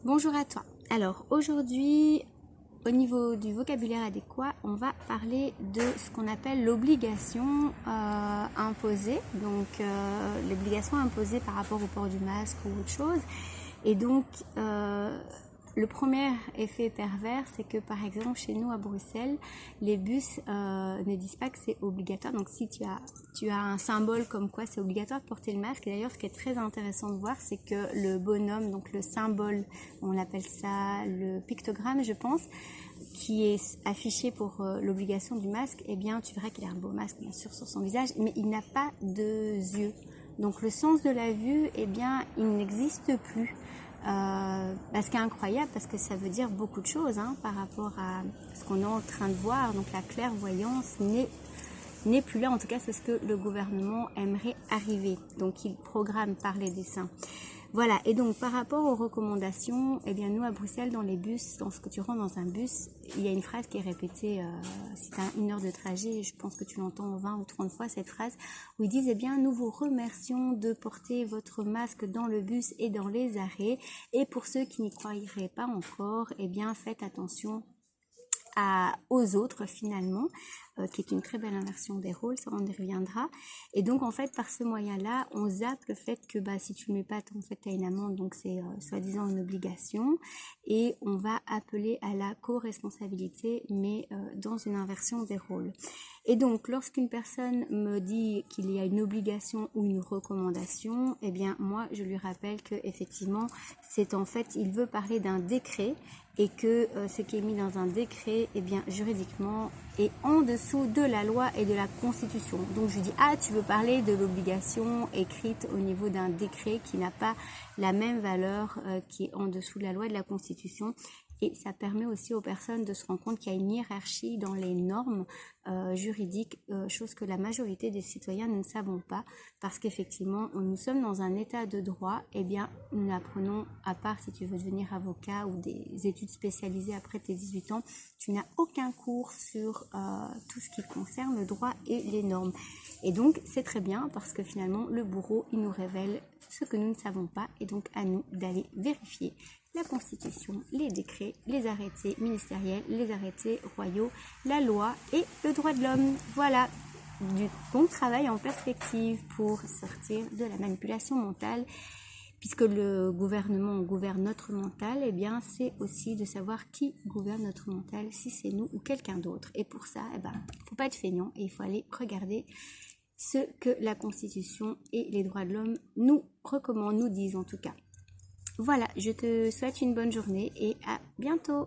Bonjour à toi. Alors aujourd'hui, au niveau du vocabulaire adéquat, on va parler de ce qu'on appelle l'obligation imposée. Donc l'obligation imposée par rapport au port du masque ou autre chose. Et donc le premier effet pervers, c'est que par exemple chez nous à Bruxelles, les bus ne disent pas que c'est obligatoire. Donc si tu as un symbole comme quoi c'est obligatoire de porter le masque. Et d'ailleurs, ce qui est très intéressant de voir, c'est que le bonhomme, donc le symbole, on appelle ça le pictogramme, je pense, qui est affiché pour l'obligation du masque, eh bien tu verras qu'il a un beau masque bien sûr sur son visage, mais il n'a pas de yeux. Donc le sens de la vue, eh bien il n'existe plus. Ce qui est incroyable parce que ça veut dire beaucoup de choses par rapport à ce qu'on est en train de voir. Donc la clairvoyance n'est plus là, en tout cas c'est ce que le gouvernement aimerait arriver. Donc il programme par les dessins. Voilà, et donc par rapport aux recommandations, eh bien nous à Bruxelles, dans les bus, lorsque tu rentres dans un bus, il y a une phrase qui est répétée, si tu as une heure de trajet, je pense que tu l'entends 20 ou 30 fois cette phrase, où ils disent, eh bien nous vous remercions de porter votre masque dans le bus et dans les arrêts, et pour ceux qui n'y croiraient pas encore, eh bien faites attention aux autres finalement, qui est une très belle inversion des rôles, ça on y reviendra. Et donc en fait par ce moyen-là, on zappe le fait que si tu ne le mets pas, en fait tu as une amende, donc c'est soi-disant une obligation, et on va appeler à la co-responsabilité, mais dans une inversion des rôles. Et donc lorsqu'une personne me dit qu'il y a une obligation ou une recommandation, eh bien moi je lui rappelle que effectivement c'est en fait, il veut parler d'un décret, et que ce qui est mis dans un décret, eh bien juridiquement est en dessous de la loi et de la Constitution. Donc je lui dis, tu veux parler de l'obligation écrite au niveau d'un décret qui n'a pas la même valeur, qui est en dessous de la loi et de la Constitution. Et ça permet aussi aux personnes de se rendre compte qu'il y a une hiérarchie dans les normes juridiques, chose que la majorité des citoyens ne savons pas, parce qu'effectivement, nous sommes dans un état de droit. Eh bien, nous n'apprenons, à part si tu veux devenir avocat ou des études spécialisées après tes 18 ans, tu n'as aucun cours sur tout ce qui concerne le droit et les normes. Et donc, c'est très bien parce que finalement, le bourreau, il nous révèle ce que nous ne savons pas, et donc à nous d'aller vérifier la Constitution, les décrets, les arrêtés ministériels, les arrêtés royaux, la loi et le droit de l'homme. Voilà, du bon travail en perspective pour sortir de la manipulation mentale. Puisque le gouvernement gouverne notre mental, eh bien c'est aussi de savoir qui gouverne notre mental, si c'est nous ou quelqu'un d'autre. Et pour ça, faut pas être feignant et il faut aller regarder ce que la Constitution et les droits de l'homme nous recommandent, nous disent en tout cas. Voilà, je te souhaite une bonne journée et à bientôt.